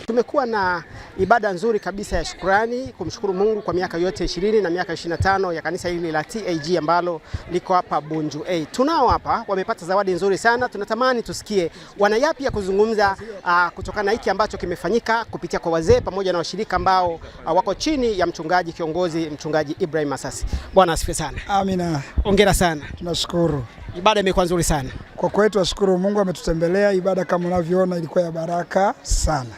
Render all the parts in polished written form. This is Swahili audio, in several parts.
Tumekuwa na ibada nzuri kabisa ya shukrani kumshukuru Mungu kwa miaka yote 20 na miaka 25 ya kanisa hili la TAG ambalo liko hapa Bunju A. Tunao hapa wamepata zawadi nzuri sana. Tunatamani tusikie wana yapi ya kuzungumza kutokana na hiki ambacho kimefanyika kupitia kwa wazee pamoja na washirika ambao wako chini ya mchungaji kiongozi mchungaji Ibrahim Masasi. Bwana asifiwe sana. Amina. Hongera sana. Tunashukuru. Ibada imekuwa nzuri sana. Kwa kweli tunashukuru Mungu ametutembelea. Ibada kama unavyoona ilikuwa ya baraka sana.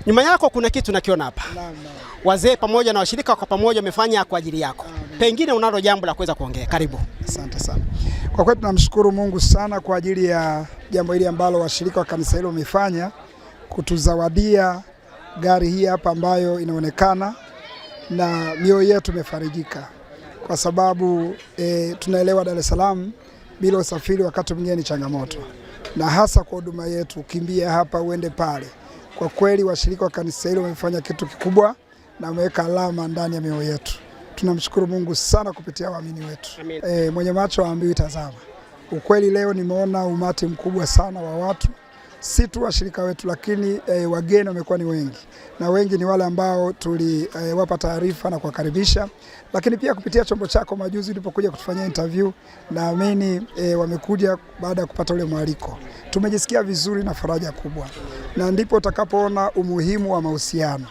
Nyuma yako kuna kitu nakiona hapa. Naam. Wazee pamoja na washirika kwa pamoja wamefanya kwa ajili yako. Pengine unalo jambo la kuweza kuongea. Karibu. Asante sana. Kwa kweli tunamshukuru Mungu sana kwa ajili ya jambo hili ambalo washirika wa kanisa hilo wamefanya, kutuzawadia gari hii hapa ambayo inaonekana, na mioyo yetu imefarijika kwa sababu tunaelewa Dar es Salaam bila usafiri wakati mwingine ni changamoto, na hasa kwa huduma yetu kimbia hapa uende pale. Kwa kweli washirika wa kanisa hilo wamefanya kitu kikubwa na wameweka alama ndani ya mioyo yetu. Tunamshukuru Mungu sana kupitia waamini wetu. Mwenye macho haambiwi tazama. Ukweli leo nimeona umati mkubwa sana wa watu, si tu washirika wetu lakini wageni wamekuwa ni wengi, na wengi ni wale ambao tuliwapa taarifa na kuwakaribisha, lakini pia kupitia chombo chako majuzi ulipokuja kutufanyia interview, naamini wamekuja baada ya kupata ule mwaliko. Tumejisikia vizuri na faraja kubwa, na ndipo utakapoona umuhimu wa mahusiano.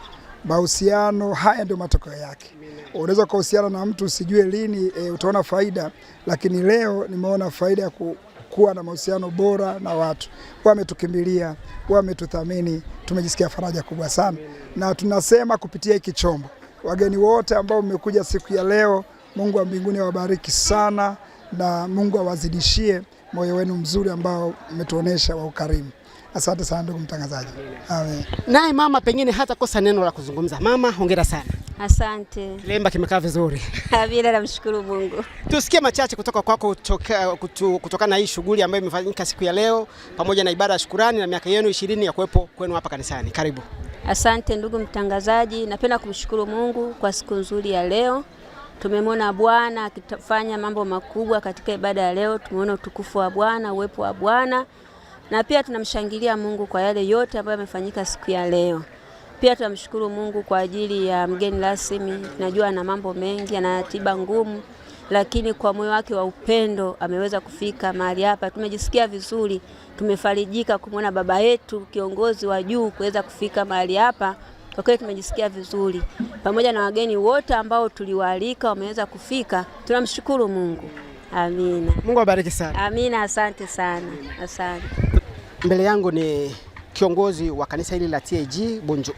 Mahusiano haya ndio matokeo yake. Unaweza kuhusiana na mtu usijue lini utaona faida, lakini leo nimeona faida ya kuwa na mahusiano bora na watu. Wametukimbilia, wametuthamini, tumejisikia faraja kubwa sana. Na tunasema kupitia hiki chombo, wageni wote ambao mmekuja siku ya leo, Mungu wa mbinguni awabariki sana, na Mungu awazidishie moyo wenu mzuri ambao mmetuonesha wa ukarimu. Asante sana ndugu mtangazaji. Amen. Naye mama pengine hata kosa neno la kuzungumza. Mama, hongera sana. Asante. Lemba kimekaa vizuri. Bila namshukuru Mungu. Tusikie machache kutoka kwako kutokana na hii shughuli ambayo imefanyika siku ya leo pamoja na ibada ya shukrani na miaka yenu 20 ya kuwepo kwenu hapa kanisani. Karibu. Asante ndugu mtangazaji. Napenda kumshukuru Mungu kwa siku nzuri ya leo. Tumemwona Bwana akifanya mambo makubwa katika ibada ya leo. Tumeona utukufu wa Bwana, uwepo wa Bwana. Na pia tunamshangilia Mungu kwa yale yote ambayo yamefanyika siku ya leo. Pia tunamshukuru Mungu kwa ajili ya mgeni rasmi. Najua ana mambo mengi, ana ratiba ngumu, lakini kwa moyo wake wa upendo ameweza kufika mahali hapa. Tumejisikia vizuri, tumefarijika kumwona baba yetu kiongozi wa juu kuweza kufika mahali hapa. Kwa kweli tumejisikia vizuri. Pamoja na wageni wote ambao tuliwaalika wameweza kufika. Tunamshukuru Mungu. Amina. Mungu awabariki sana. Amina, asante sana. Asante. Mbele yangu ni kiongozi wa kanisa hili la TAG Bunju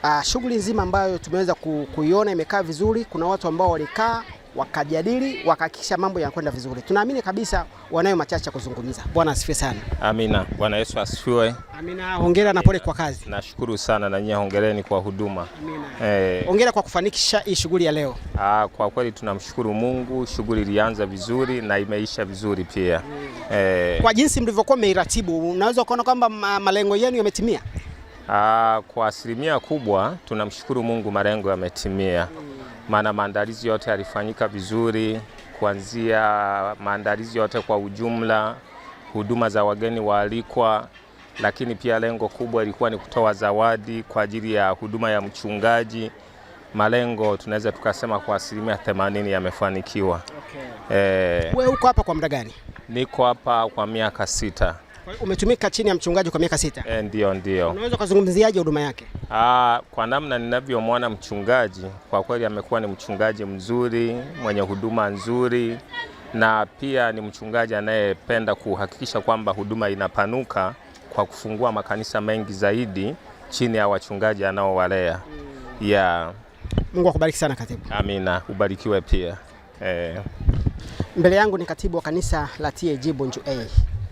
A. Shughuli nzima ambayo tumeweza kuiona imekaa vizuri. Kuna watu ambao walikaa wakajadili wakahakikisha mambo yanakwenda vizuri. Tunaamini kabisa wanayo machache ya kuzungumza. Bwana asifiwe sana. Amina. Bwana Yesu asifiwe. Amina. Hongera na pole kwa kazi. Nashukuru sana na nyinyi hongereni kwa huduma. Amina. Hongera kwa kufanikisha hii shughuli ya leo. Kwa kweli tunamshukuru Mungu, shughuli ilianza vizuri na imeisha vizuri pia. Kwa jinsi mlivyokuwa mmeiratibu, unaweza kuona kwamba malengo yenu yametimia? Kwa asilimia kubwa tunamshukuru Mungu, malengo yametimia. Maana maandalizi yote yalifanyika vizuri, kuanzia maandalizi yote kwa ujumla, huduma za wageni waalikwa, lakini pia lengo kubwa ilikuwa ni kutoa zawadi kwa ajili ya huduma ya mchungaji. Malengo tunaweza tukasema kwa asilimia 80 yamefanikiwa. Wewe uko hapa kwa muda gani? Niko hapa kwa miaka 6. Umetumika chini ya mchungaji kwa miaka 6? Ndio. Unaweza kuzungumziaje huduma yake? Kwa namna ninavyomwona mchungaji, kwa kweli amekuwa ni mchungaji mzuri, mwenye huduma nzuri, na pia ni mchungaji anayependa kuhakikisha kwamba huduma inapanuka kwa kufungua makanisa mengi zaidi chini ya wachungaji anaowalea. Mungu akubariki sana katibu. Amina, ubarikiwe pia. Mbele yangu ni katibu wa kanisa la TAG Bunju A.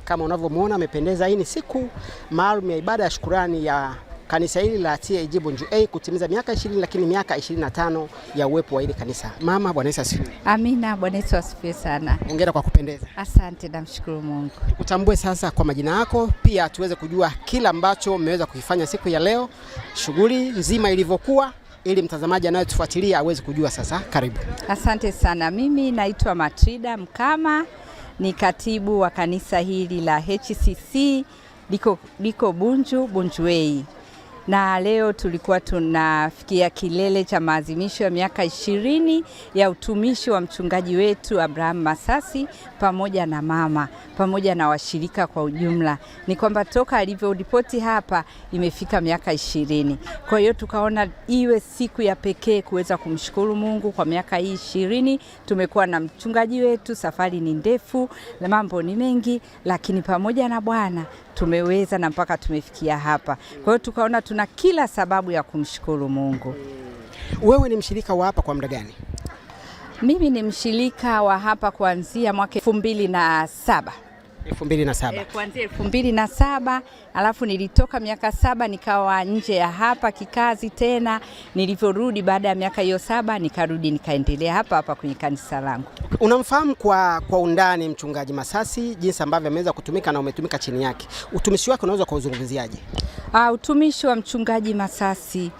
Kama unavyomuona amependeza. Hii ni siku maalum ya ibada ya shukrani ya kanisa hili la TAG Bunju A kutimiza miaka 20 lakini miaka 25 ya uwepo wa hili kanisa. Mama, Bwana Yesu asifiwe. Amina, Bwana Yesu asifiwe sana. Hongera kwa kupendeza. Asante, namshukuru Mungu. Utambue sasa kwa majina yako, pia tuweze kujua kila ambacho mmeweza kukifanya siku ya leo, shughuli nzima ilivyokuwa, ili mtazamaji anayetufuatilia aweze kujua sasa. Karibu. Asante sana. Mimi naitwa Matrida Mkama, ni katibu wa kanisa hili la HCC liko Bunju A. na leo tulikuwa tunafikia kilele cha maadhimisho ya miaka 20 ya utumishi wa mchungaji wetu Abraham Masasi pamoja na mama, pamoja na washirika kwa ujumla. Ni kwamba toka alivyoripoti hapa imefika miaka 20. Kwa hiyo tukaona iwe siku ya pekee kuweza kumshukuru Mungu kwa miaka hii 20. Tumekuwa na mchungaji wetu, safari ni ndefu, mambo ni mengi, lakini pamoja na Bwana tumeweza na mpaka tumefikia hapa. Kwa hiyo tukaona tuna kila sababu ya kumshukuru Mungu. Wewe ni mshirika wa hapa kwa muda gani? Mimi ni mshirika wa hapa kuanzia mwaka 2007. 2007. Kuanzia 2007, alafu nilitoka miaka 7 nikawa nje ya hapa kikazi tena. Nilivyorudi baada ya miaka hiyo 7 nikarudi nikaendelea hapa kwenye kanisa langu. Unamfahamu kwa undani mchungaji Masasi, jinsi ambavyo ameweza kutumika na umetumika chini yake. Utumishi wake unaweza kuuzungumziaje? Utumishi wa mchungaji Masasi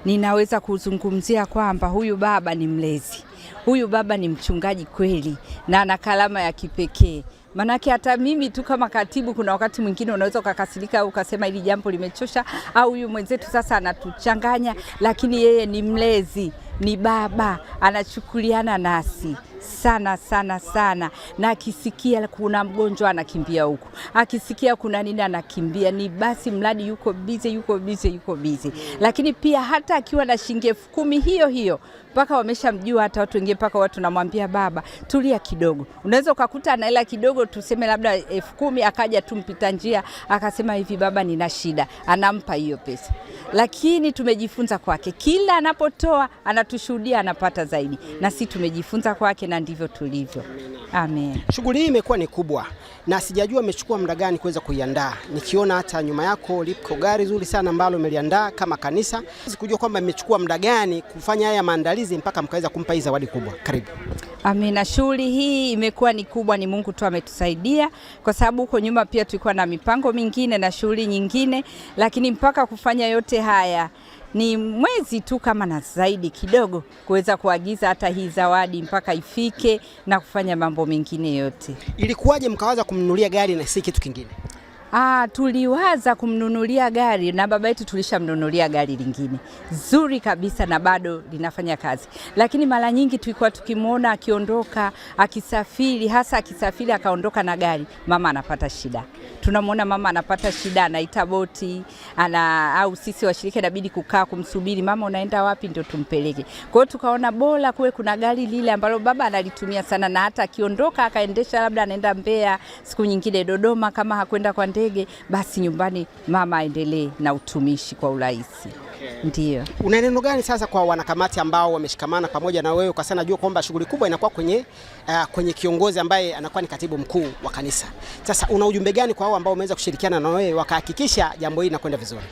ninaweza kuzungumzia kwamba huyu baba ni mlezi. Huyu baba ni mchungaji kweli na ana kalama ya kipekee. Manake hata mimi tu kama katibu kuna wakati mwingine unaweza ukakasirika au ukasema hili jambo limechosha au huyu mwenzetu sasa anatuchanganya, lakini yeye ni mlezi, ni baba, anachukuliana nasi sana sana sana, na akisikia kuna mgonjwa anakimbia huko, akisikia kuna nini anakimbia, ni basi mradi yuko busy. Lakini pia hata akiwa na shilingi 10,000 hiyo hiyo mpaka wameshamjua hata watu wengine, mpaka watu namwambia baba tulia kidogo. Unaweza ukakuta ana hela kidogo, tuseme labda 10,000, akaja tu mpita njia akasema hivi baba nina shida, anampa hiyo pesa. Lakini tumejifunza kwake, kila anapotoa anatushuhudia anapata zaidi, na sisi tumejifunza kwake na ndivyo tulivyo. Amen. Shughuli hii imekuwa ni kubwa na sijajua imechukua muda gani kuweza kuiandaa. Nikiona hata nyuma yako lipo gari zuri sana ambalo umeliandaa kama kanisa. Sikujua kwamba imechukua muda gani kufanya haya maandalizi mpaka mkaweza kumpa hii zawadi kubwa. Karibu. Amina. Shughuli hii imekuwa ni kubwa, ni Mungu tu ametusaidia, kwa sababu huko nyuma pia tulikuwa na mipango mingine na shughuli nyingine, lakini mpaka kufanya yote haya ni mwezi tu kama na zaidi kidogo kuweza kuagiza hata hii zawadi mpaka ifike na kufanya mambo mengine yote. Ilikuwaje mkawaza kumnunulia gari na si kitu kingine? Tuliwaza kumnunulia gari na baba yetu tulishamnunulia gari lingine zuri kabisa na bado linafanya kazi, lakini mara nyingi tulikuwa tukimwona akiondoka akisafiri, hasa akisafiri akaondoka na gari, mama anapata shida. Tunamwona mama anapata shida, anaita boti, au sisi washirika inabidi kukaa kumsubiri, mama unaenda wapi ndio tumpeleke. Kwa hiyo tukaona bora kuwe kuna gari lile ambalo baba analitumia sana, na hata akiondoka akaendesha labda anaenda Mbeya, siku nyingine Dodoma, kama hakwenda kwa ndege basi nyumbani mama aendelee na utumishi kwa urahisi. Ndio. Una neno gani sasa kwa wanakamati ambao wameshikamana pamoja na wewe, kwa sababu najua kwamba shughuli kubwa inakuwa kwenye kiongozi ambaye anakuwa ni katibu mkuu wa kanisa. Sasa una ujumbe gani kwa hao ambao wameweza kushirikiana na wewe wakahakikisha jambo hili linakwenda vizuri?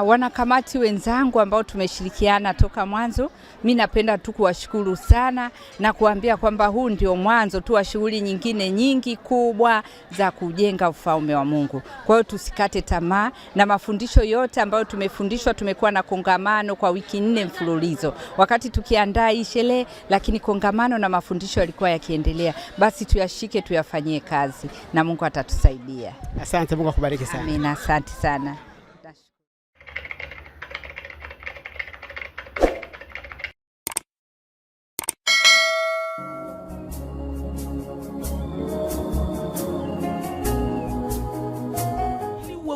Wanakamati wenzangu ambao tumeshirikiana toka mwanzo, mimi napenda tu kuwashukuru sana na kuambia kwamba huu ndio mwanzo tu wa shughuli nyingine nyingi kubwa za kujenga ufalme wa Mungu. Kwa hiyo tusikate tamaa, na mafundisho yote ambayo tumefundishwa, tumekuwa na kongamano kwa wiki 4 mfululizo wakati tukiandaa hii sherehe, lakini kongamano na mafundisho yalikuwa yakiendelea. Basi tuyashike, tuyafanyie kazi na Mungu atatusaidia. Asante, Mungu akubariki sana. Amina, asante sana.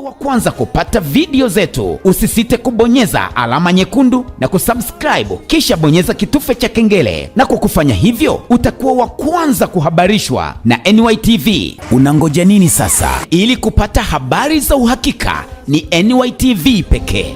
Wa kwanza kupata video zetu, usisite kubonyeza alama nyekundu na kusubscribe, kisha bonyeza kitufe cha kengele, na kwa kufanya hivyo utakuwa wa kwanza kuhabarishwa na NYTV. Unangoja nini sasa? Ili kupata habari za uhakika ni NYTV pekee.